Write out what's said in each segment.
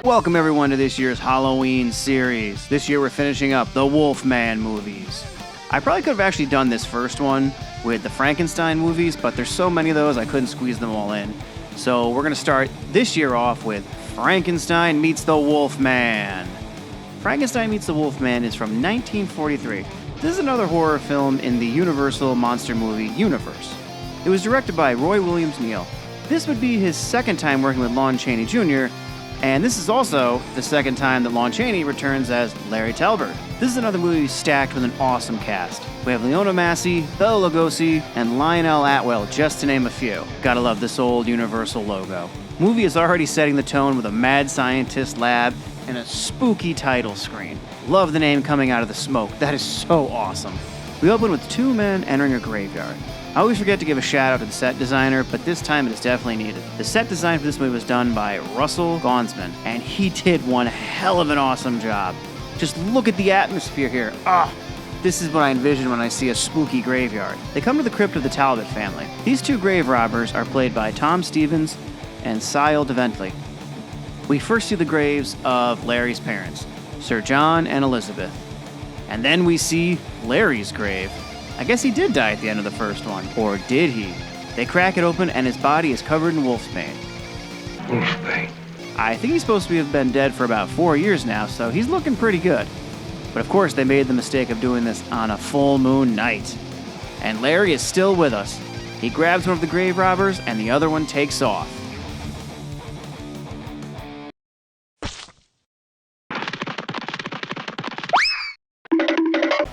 Welcome everyone to this year's Halloween series. This year we're finishing up the Wolfman movies. I probably could have actually done this first one with the Frankenstein movies, but there's so many of those I couldn't squeeze them all in. So we're going to start this year off with Frankenstein Meets the Wolfman. Frankenstein Meets the Wolfman is from 1943. This is another horror film in the Universal monster movie universe. It was directed by Roy Williams Neal. This would be his second time working with Lon Chaney Jr., and this is also the second time that Lon Chaney returns as Larry Talbot. This is another movie stacked with an awesome cast. We have Leona Massey, Bela Lugosi, and Lionel Atwell, just to name a few. Gotta love this old Universal logo. Movie is already setting the tone with a mad scientist lab and a spooky title screen. Love the name coming out of the smoke. That is so awesome. We open with two men entering a graveyard. I always forget to give a shout out to the set designer, but this time it is definitely needed. The set design for this movie was done by Russell Gonsman, and he did one hell of an awesome job. Just look at the atmosphere here. This is what I envision when I see a spooky graveyard. They come to the crypt of the Talbot family. These two grave robbers are played by Tom Stevens and Sile DeVentley. We first see the graves of Larry's parents, Sir John and Elizabeth. And then we see Larry's grave. I guess he did die at the end of the first one. Or did he? They crack it open and his body is covered in wolfsbane. Wolfbane? I think he's supposed to have been dead for about 4 years now, so he's looking pretty good. But of course they made the mistake of doing this on a full moon night. And Larry is still with us. He grabs one of the grave robbers and the other one takes off.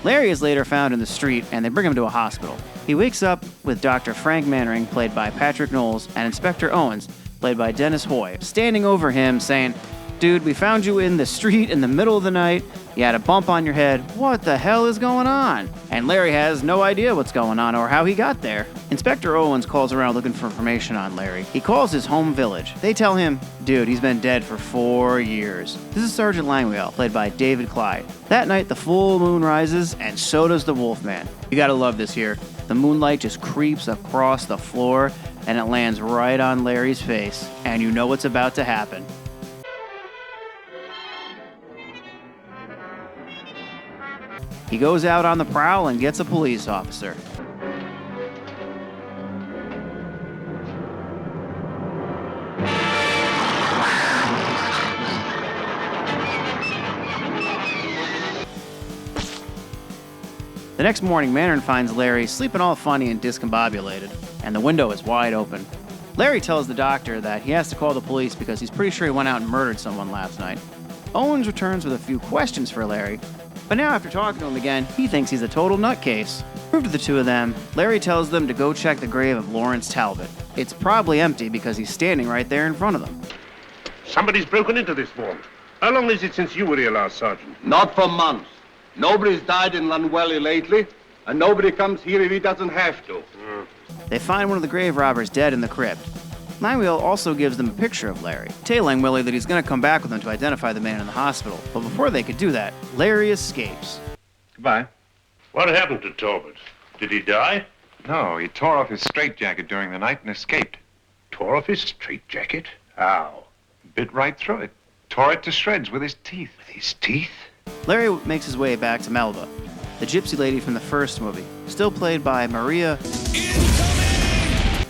Larry is later found in the street, and they bring him to a hospital. He wakes up with Dr. Frank Mannering, played by Patrick Knowles, and Inspector Owens, played by Dennis Hoy, standing over him saying, "Dude, we found you in the street in the middle of the night. You had a bump on your head. What the hell is going on?" And Larry has no idea what's going on or how he got there. Inspector Owens calls around looking for information on Larry. He calls his home village. They tell him, "Dude, he's been dead for 4 years." This is Sergeant Langwell, played by David Clyde. That night, the full moon rises, and so does the Wolfman. You gotta love this here. The moonlight just creeps across the floor, and it lands right on Larry's face, and you know what's about to happen. He goes out on the prowl and gets a police officer. The next morning, Mannering finds Larry sleeping all funny and discombobulated, and the window is wide open. Larry tells the doctor that he has to call the police because he's pretty sure he went out and murdered someone last night. Owens returns with a few questions for Larry, but now after talking to him again, he thinks he's a total nutcase. Proof to the two of them, Larry tells them to go check the grave of Lawrence Talbot. It's probably empty because he's standing right there in front of them. Somebody's broken into this vault. How long is it since you were here last, Sergeant? Not for months. Nobody's died in Lanwelly lately, and nobody comes here if he doesn't have to. They find one of the grave robbers dead in the crypt. Langwell also gives them a picture of Larry, telling Willie that he's going to come back with them to identify the man in the hospital. But before they could do that, Larry escapes. Goodbye. What happened to Talbot? Did he die? No, he tore off his straitjacket during the night and escaped. Tore off his straitjacket? How? Bit right through it. Tore it to shreds with his teeth. With his teeth? Larry makes his way back to Melba, the gypsy lady from the first movie, still played by Maria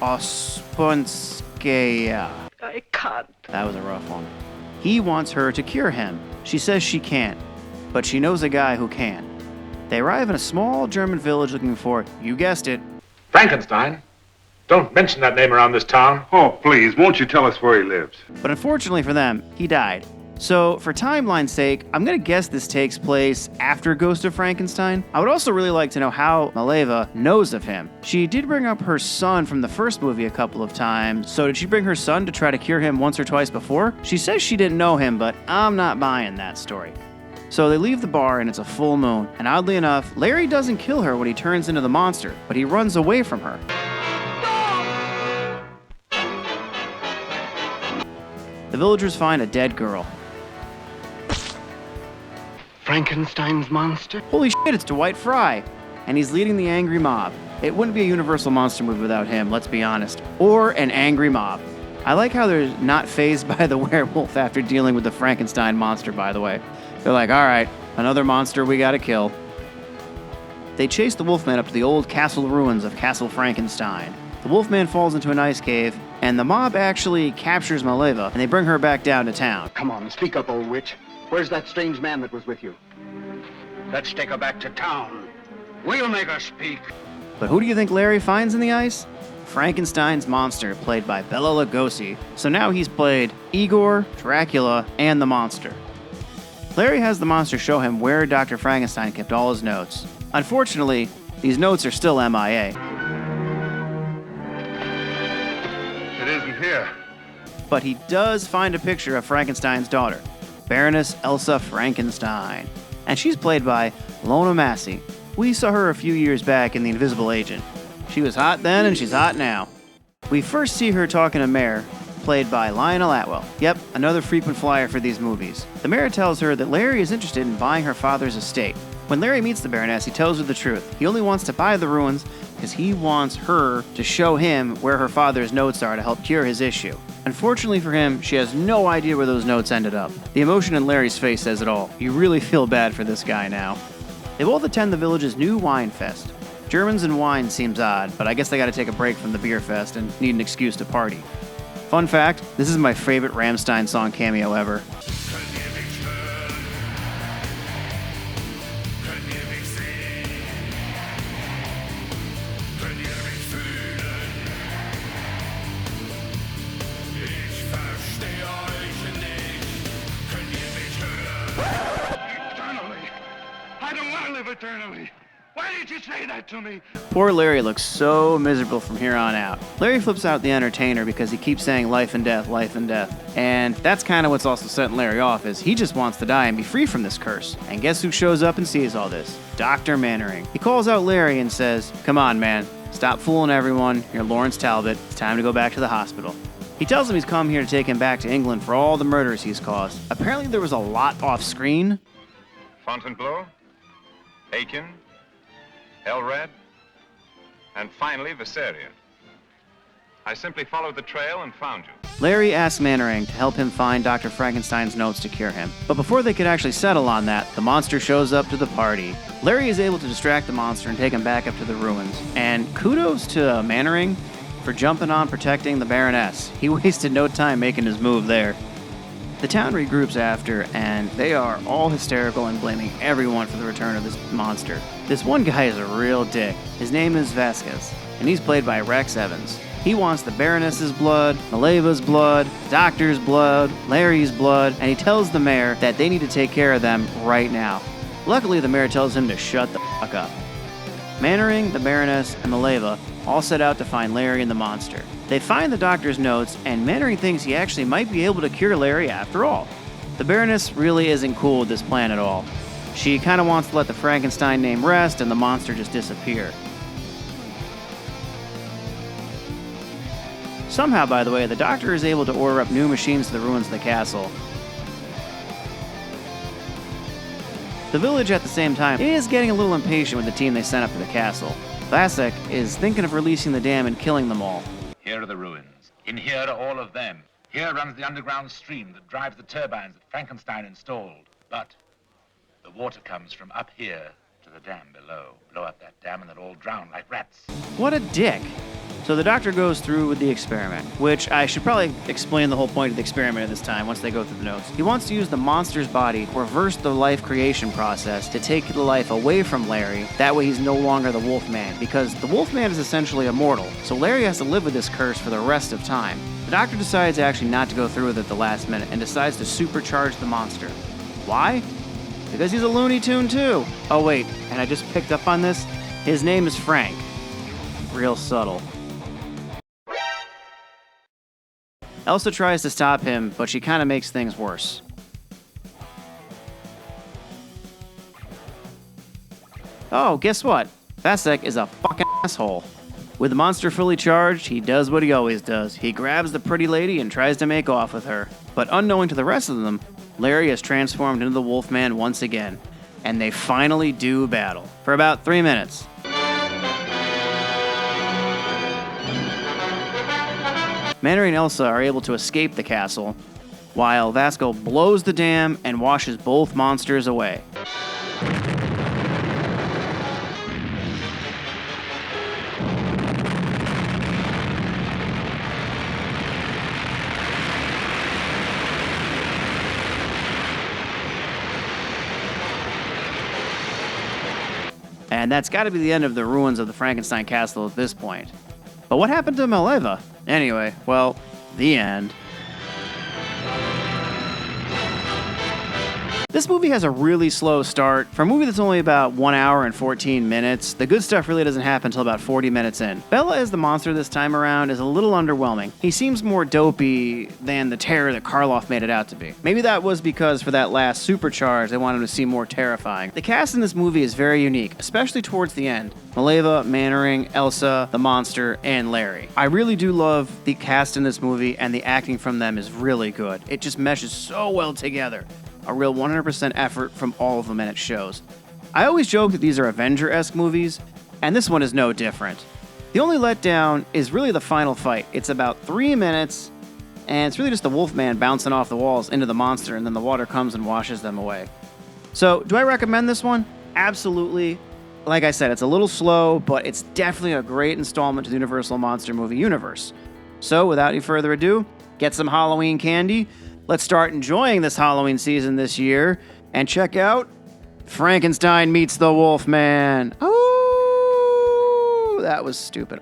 Osponskaya. I can't. That was a rough one. He wants her to cure him. She says she can't, but she knows a guy who can. They arrive in a small German village looking for, you guessed it, Frankenstein? Don't mention that name around this town. Oh, please, won't you tell us where he lives? but unfortunately for them, he died. So, for timeline's sake, I'm gonna guess this takes place after Ghost of Frankenstein. I would also really like to know how Maleva knows of him. She did bring up her son from the first movie a couple of times, so did she bring her son to try to cure him once or twice before? She says she didn't know him, but I'm not buying that story. So they leave the bar and it's a full moon, and oddly enough, Larry doesn't kill her when he turns into the monster, but he runs away from her. The villagers find a dead girl. Frankenstein's monster? Holy shit, it's Dwight Fry! And he's leading the angry mob. It wouldn't be a Universal monster movie without him, let's be honest. Or an angry mob. I like how they're not fazed by the werewolf after dealing with the Frankenstein monster, by the way. They're like, all right, another monster we gotta kill. They chase the Wolfman up to the old castle ruins of Castle Frankenstein. The Wolfman falls into an ice cave, and the mob actually captures Maleva, and they bring her back down to town. Come on, speak up, old witch. Where's that strange man that was with you? Let's take her back to town. We'll make her speak. But who do you think Larry finds in the ice? Frankenstein's monster, played by Bela Lugosi. So now he's played Igor, Dracula, and the monster. Larry has the monster show him where Dr. Frankenstein kept all his notes. Unfortunately, these notes are still MIA. It isn't here. But he does find a picture of Frankenstein's daughter, Baroness Elsa Frankenstein. And she's played by Lona Massey. We saw her a few years back in The Invisible Agent. She was hot then and she's hot now. We first see her talking to Mayor, played by Lionel Atwell. Yep, another frequent flyer for these movies. The mayor tells her that Larry is interested in buying her father's estate. When Larry meets the Baroness, he tells her the truth. He only wants to buy the ruins because he wants her to show him where her father's notes are to help cure his issue. Unfortunately for him, she has no idea where those notes ended up. The emotion in Larry's face says it all. You really feel bad for this guy now. They both attend the village's new wine fest. Germans and wine seems odd, but I guess they gotta take a break from the beer fest and need an excuse to party. Fun fact, this is my favorite Rammstein song cameo ever. Eternally. I don't want to live eternally. Why did you say that to me? Poor Larry looks so miserable from here on out. Larry flips out the entertainer because he keeps saying life and death, life and death. And that's kind of what's also setting Larry off, is he just wants to die and be free from this curse. And guess who shows up and sees all this? Dr. Mannering. He calls out Larry and says, come on, man. Stop fooling everyone. You're Lawrence Talbot. It's time to go back to the hospital. He tells him he's come here to take him back to England for all the murders he's caused. Apparently there was a lot off screen. Fontainebleau, Aiken, Elred, and finally Viserion. I simply followed the trail and found you. Larry asks Mannering to help him find Dr. Frankenstein's notes to cure him. But before they could actually settle on that, the monster shows up to the party. Larry is able to distract the monster and take him back up to the ruins. And kudos to Mannering for jumping on protecting the Baroness. He wasted no time making his move there. The town regroups after, and they are all hysterical and blaming everyone for the return of this monster. This one guy is a real dick. His name is Vasquez, and he's played by Rex Evans. He wants the Baroness's blood, Maleva's blood, the Doctor's blood, Larry's blood, and he tells the mayor that they need to take care of them right now. Luckily, the mayor tells him to shut the fuck up. Mannering, the Baroness, and Maleva all set out to find Larry and the monster. They find the Doctor's notes, and Mannering thinks he actually might be able to cure Larry after all. The Baroness really isn't cool with this plan at all. She kind of wants to let the Frankenstein name rest and the monster just disappear. Somehow, by the way, the Doctor is able to order up new machines to the ruins of the castle. The village, at the same time, is getting a little impatient with the team they sent up to the castle. Vasek is thinking of releasing the dam and killing them all. Here are the ruins. In here are all of them. Here runs the underground stream that drives the turbines that Frankenstein installed. But the water comes from up here to the dam below. Blow up that dam and they'll all drown like rats. What a dick. So the Doctor goes through with the experiment, which I should probably explain the whole point of the experiment at this time once they go through the notes. He wants to use the monster's body to reverse the life creation process to take the life away from Larry. That way he's no longer the Wolfman, because the Wolfman is essentially immortal, so Larry has to live with this curse for the rest of time. The Doctor decides actually not to go through with it the last minute and decides to supercharge the monster. Why? Because he's a Looney Tune too. Oh wait, and I just picked up on this. His name is Frank. Real subtle. Elsa tries to stop him, but she kind of makes things worse. Oh, guess what? Vasek is a fucking asshole. With the monster fully charged, he does what he always does. He grabs the pretty lady and tries to make off with her. But unknowing to the rest of them, Larry has transformed into the Wolfman once again. And they finally do battle. For about 3 minutes. Mannering and Elsa are able to escape the castle, while Vasco blows the dam and washes both monsters away. And that's got to be the end of the ruins of the Frankenstein castle at this point. But what happened to Mileva? Anyway, well, the end. This movie has a really slow start. For a movie that's only about 1 hour and 14 minutes, the good stuff really doesn't happen until about 40 minutes in. Bela as the monster this time around is a little underwhelming. He seems more dopey than the terror that Karloff made it out to be. Maybe that was because for that last supercharge, they wanted him to seem more terrifying. The cast in this movie is very unique, especially towards the end. Mileva, Mannering, Elsa, the monster, and Larry. I really do love the cast in this movie, and the acting from them is really good. It just meshes so well together. A real 100% effort from all of them, and it shows. I always joke that these are Avenger-esque movies, and this one is no different. The only letdown is really the final fight. It's about 3 minutes, and it's really just the Wolfman bouncing off the walls into the monster, and then the water comes and washes them away. So, do I recommend this one? Absolutely. Like I said, it's a little slow, but it's definitely a great installment to the Universal Monster movie universe. So, without any further ado, get some Halloween candy. Let's start enjoying this Halloween season this year and check out Frankenstein Meets the Wolfman. Oh, that was stupid.